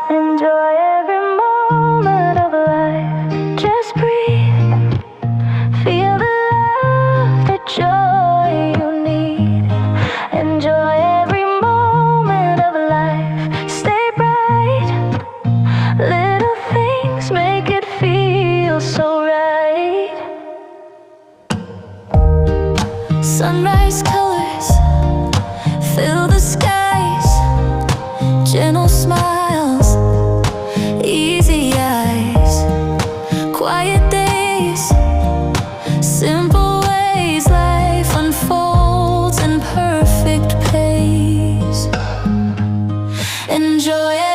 Enjoy every moment of life. Just breathe. Feel the love, the joy you need. Enjoy every moment of life. Stay bright. Little things make it feel so right. Sunrise colors fill the skies. Gentle smiles, easy eyes. Quiet days, simple ways. Life unfolds in perfect pace. Enjoy it.